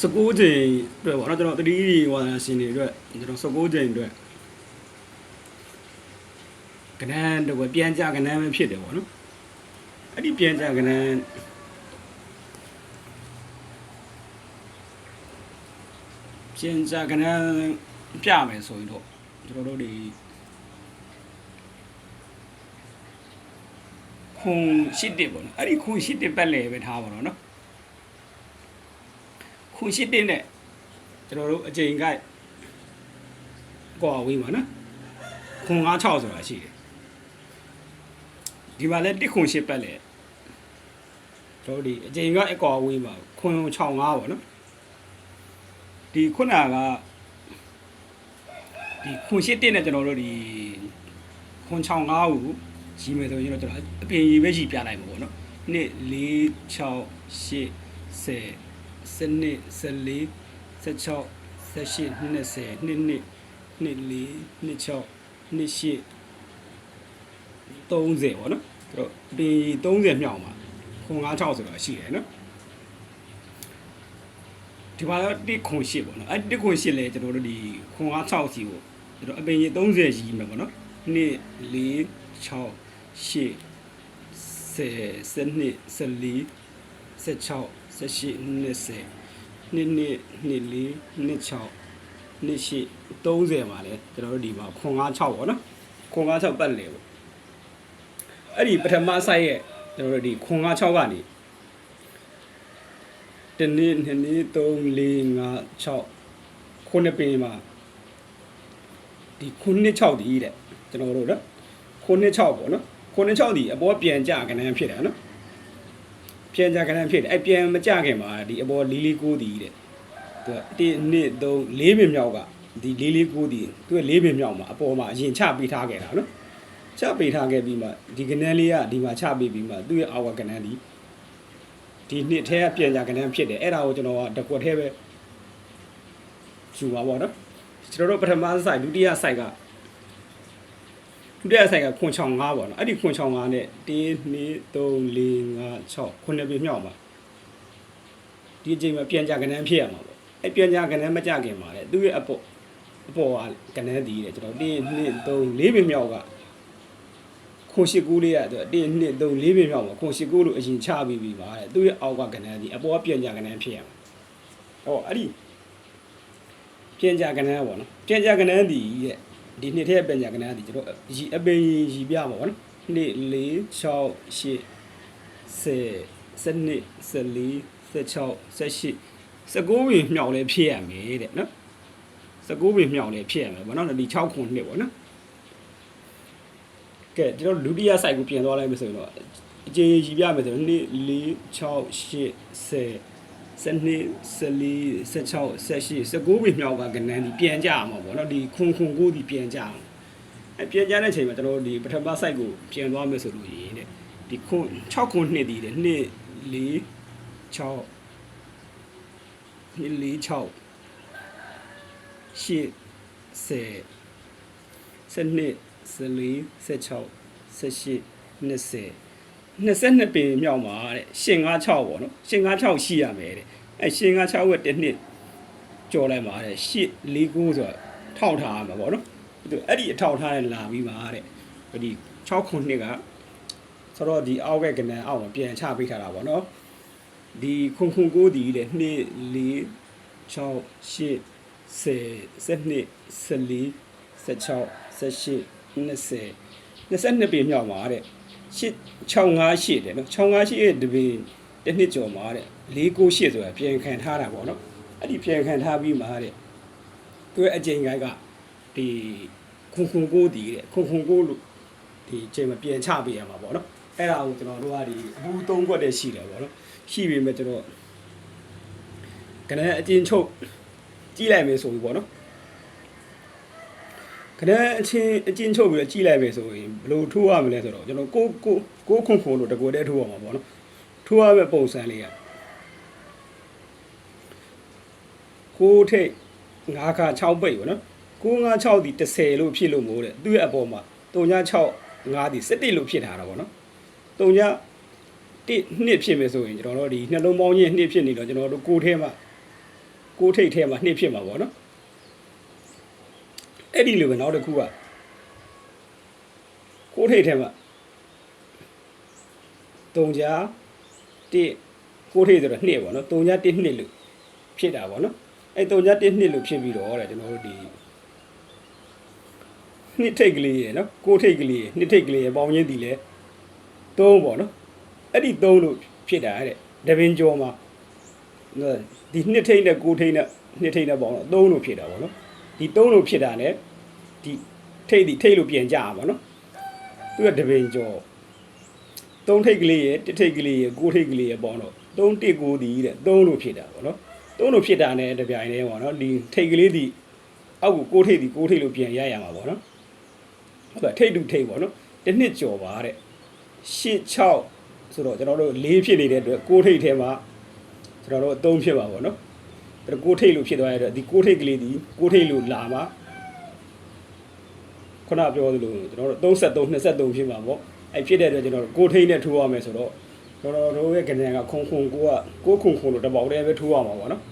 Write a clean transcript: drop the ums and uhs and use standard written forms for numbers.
19ချိန်အတွက်ပေါ့နော်ကျွန်တော်တတိယဝါဒရှင်တွေအတွက်ကျွန်တော်19ချိန်အတွက်ကဏ္ဍတော့ပြန်ကြကဏ္ဍပဲဖြစ်တယ်ပေါ့နော်အဲ့ဒီပြန်ကြကဏ္ဍပြန်ကြကဏ္ဍပြမယ်ဆိုရင်တော့ကျွန်တော်တို့ဒီခုံရှိတစ်ပေါ့နော်အဲ့ဒီခုံရှိတစ်ပတ်လေပဲထားပါတော့နော်ခုံရှိတစ်နဲ့ကျွန်တော်တို့အချိန်ကိုက်ကွာဝေးပါနော်ခုံ96ဆိုတာရှိတယ်ဒီမှာလဲတစ်ခုံရှိပတ်လေကျွန်တော်ဒီအချိန်ကိုက်အကွာဝေးပါခုံ65ပေါ့နော်ဒီခုနကဒီခုံရှိတစ်နဲ့ကျွန်တော်တို့ဒီခုံ65ကိုရီမယ်ဆိုရင်တော့ကျွန်တော်အပြင်ရေးပဲရီပြလိုက်မှာပေါ့နော်2 4 6 8 10 12 14 16 18 20 22 24 26 28 30ပေါ့နော်အဲ့တော့အပြင်30မြောက်မှာခုံ96ဆိုတာရှိတယ်နော်ဒီမှာတော့1ခုံ8ပေါ့နော်အဲ့1ခုံ8လဲကျွန်တော်တို့ဒီခုံ96စီကိုကျွန်တော်အပြင်30ရီမယ်ပေါ့နော်2 4 6 8 10 12 14 16 18 20 22 23 30မှာလဲကျွန်တော်တို့ဒီမှာခွန်96ပေါ့နော်ခွန်96ပတ်လေပေါ့အဲ့ဒီပထမဆိုင်ရဲ့ကျွန်တော်တို့ဒီခွန်96ကနေတနေ့2နေ့3 4 5 6ခုနှစ်ပင်မှာဒီခုနှစ်6ဒီတဲ့ကျွန်တော်တို့နော်ခုနှစ်6ပေါ့နော်ခုနှစ်6ဒီအပေါ်ပြန်ကြကဏ္ဍဖြစ်တယ်နော်ပြန်ကြကဏ္ဍဖြစ်တယ်အဲ့ပြန်မကြခင်မှာဒီအပေါ်လေးလေး9ဒီတဲ့သူက1 2 3 4ပင်မြောက်ကဒီလေးလေး9ဒီသူက4ပင်မြောက်မှာအပေါ်မှာအရင်ချပေးထားခဲ့တာနော်ချပေးထားခဲ့ပြီးမှဒီကဏ္ဍလေးကဒီမှာချပေးပြီးမှသူ့ရဲ့အောက်ကဏ္ဍဒီနှစ်ထဲကပြန်ကြကဏ္ဍဖြစ်တယ်အဲ့ဒါကိုကျွန်တော်ကတကွက်ထဲပဲယူပါပေါ့နော်ကျွန်တော်တို့ပထမဆိုင်ဒုတိယဆိုင်ကဒုတိယဆိုင်ကခွန်65ပေါ့နော်အဲ့ဒီခွန်65နဲ့1 2 3 4 5 6ခုနှစ်ပြမြောက်ပါဒီအချိန်မှာပြန်ကြကဏ္ဍဖြစ်ရမှာပေါ့အဲ့ပြန်ကြကဏ္ဍမကြခင်မှာလေသူ့ရဲ့အပေါ်ကကဏ္ဍတည်တယ်ကျွန်တော်1 2 3 4ပြမြောက်ကခွန်89လေးက1 2 3 4ပြမြောက်မှာခွန်89လို့အရင်ချပြီးပြီပါတဲ့သူ့ရဲ့အောက်ကကဏ္ဍတည်အပေါ်ကပြန်ကြကဏ္ဍဖြစ်ရမှာဟောအဲ့ဒီပြန်ကြကဏ္ဍပေါ့နော်ပြန်ကြကဏ္ဍတည်ရဲ့ဒီနှစ်ထဲပြန်ကြကဏ္ဍတည်ကျွန်တော်အပင်ရီပြပါပေါ့နော်2 4 6 8 10 12 14 16 18 19ပင်မြောက်လဲဖြစ်ရမယ်တဲ့နော်19ပင်မြောက်လဲဖြစ်ရမယ်ပေါ့နော်ဒီ6ခုနှစ်ပေါ့နော်ကဲကျွန်တော်ဒုတိယ site ကိုပြင်သွားလိုက်မယ်ဆိုရင်တော့အကျေရီပြမယ်ဆိုရင်2 4 6 8 10 12 14 16 18 19ပင်မြောက်ကကဏ္ဍဒီပြန်ကြအောင်ပေါ့နော်ဒီခွန်9ဒီပြန်ကြအောင်အဲပြန်ကြတဲ့အချိန်မှာကျွန်တော်ဒီပထမ site ကိုပြင်သွားမယ်ဆိုလို့ရင်းတဲ့ဒီခွန်6ခုနှစ်ဒီတဲ့2 4 6 2 4 6 8 10 12 14 16 18 20 22ပင်မြောက်မှာတဲ့856ပေါ့နော်856ရှိရမယ်တဲ့အဲ856ရဲ့တစ်နှစ်ကြော်လိုက်ပါတဲ့849ဆိုတာထောက်ထားရမှာပေါ့နော်အဲ့ဒီအထောက်ထားနဲ့လာပြီးပါတဲ့ဒီ6ခုနှစ်ကဆိုတော့ဒီအောက်ကကဏ္ဍအောက်မှာပြန်ချပေးထားတာပေါ့နော်ဒီခုံ9ဒီတဲ့2 4 6 8 10 12 14 16 18 20 22ပင်မြောက်မှာတဲ့658တဲ့နော်658ရဲ့တပင်တစ်နှစ်ကျော်မှာတဲ့498ဆိုတာပြန်ခံထားတာပေါ့နော်အဲ့ဒီပြန်ခံထားပြီးမှာတဲ့သူရဲ့အချိန်ကိုက်ကဒီခုံ9ဒီတဲ့ခုံ9လို့ဒီအချိန်မှာပြန်ချပေးရမှာပေါ့နော်အဲ့ဒါကိုကျွန်တော်တို့ကဒီအဘူး3ခွက်တည်းရှိတယ်ပေါ့နော်ရှိပြီမဲ့ကျွန်တော်ကနအချင်းချုပ်ကြည့်လိုက်မယ်ဆိုပြီးပေါ့နော်ကနအချင်းချုပ်ပြီးတော့ကြည့်လိုက်မယ်ဆိုရင်ဘယ်လိုထိုးရမလဲဆိုတော့ကျွန်တော်ကိုခုံလို့တကွက်တည်းထိုးရမှာပေါ့နော်ထိုးရမယ့်ပုံစံလေးက6ထိပ်5ခါ6ပိတ်ပေါ့နော်956ဒီ10လို့ဖြစ်လို့မို့တဲ့သူ့ရဲ့အပေါ်မှာ365ဒီ17လို့ဖြစ်ထားတာပေါ့နော်3 1နှစ်ဖြစ်မယ်ဆိုရင်ကျွန်တော်တို့ဒီနှလုံးပေါင်းချင်းနှစ်ဖြစ်နေတော့ကျွန်တော်တို့ကိုထဲမှာ ကိုထိတ်ထဲမှာနှစ်ဖြစ်မှာပေါ့နော်အဲ့ဒီလိုပဲနောက်တစ်ခုကကိုထိတ်ထဲမှာ3ကြား1ကိုထိတ်ဆိုတော့2ပေါ့နော်3ကြား1 2လို့ဖြစ်တာပေါ့နော်အဲ့3ကြား1 2လို့ဖြစ်ပြီးတော့တဲ့ကျွန်တော်တို့ဒီနှစ်ထိတ်ကလေးရယ်နော်ကိုထိတ်ကလေးရယ်နှစ်ထိတ်ကလေးရယ်ပေါင်းရင်းဒီလဲ3ပေါ့နော်အဲ့ဒီ3လို့ဖြစ်တာတဲ့တပင်ကျော်မှာဒီနှစ်ထိတ်နဲ့ကိုထိတ်နဲ့နှစ်ထိတ်နဲ့ပေါင်းတော့3လို့ဖြစ်တာပေါ့နော်ဒီ3လို့ဖြစ်တာ ਨੇ ဒီထိတ်ဒီထိတ်လို့ပြန်ကြရပါနော်သူကတပင်ကျော်3ထိတ်ကလေးရယ်1ထိတ်ကလေးရယ်9ထိတ်ကလေးရယ်ပေါင်းတော့3 1 9ဒီတဲ့3လို့ဖြစ်တာပေါ့နော်3လို့ဖြစ်တာ ਨੇ တပြိုင်တည်းပေါ့နော်ဒီထိတ်ကလေးဒီအောက်ကို9ထိတ်ဒီ9ထိတ်လို့ပြန်ရရမှာပေါ့နော်ဟုတ်ကဲ့ထိတ်တူထိတ်ပေါ့နော်တစ်နှစ်ကျော်ပါတဲ့8 6ဆိုတော့ကျွန်တော်တို့4ဖြစ်နေတဲ့အတွက်9ထိတ်ထဲမှာကျွန်တော်တို့3ဖြစ်ပါပေါ့နော်ဒါ9ထိတ်လို့ဖြစ်သွားရတော့ဒီ9ထိတ်ကလေးဒီ9ထိတ်လို့လာမှာခုနပြောသလိုကျွန်တော်တို့33 23ဖြစ်မှာပေါ့အဲ့ဖြစ်တဲ့အတွက်ကျွန်တော်တို့9ထိတ်နဲ့ထိုးရမယ်ဆိုတော့ကျွန်တော်တို့ရဲ့ကဏ္ဍကခုံ9က9ခုလို့တပေါက်တည်းပဲထိုးရမှာပေါ့နော်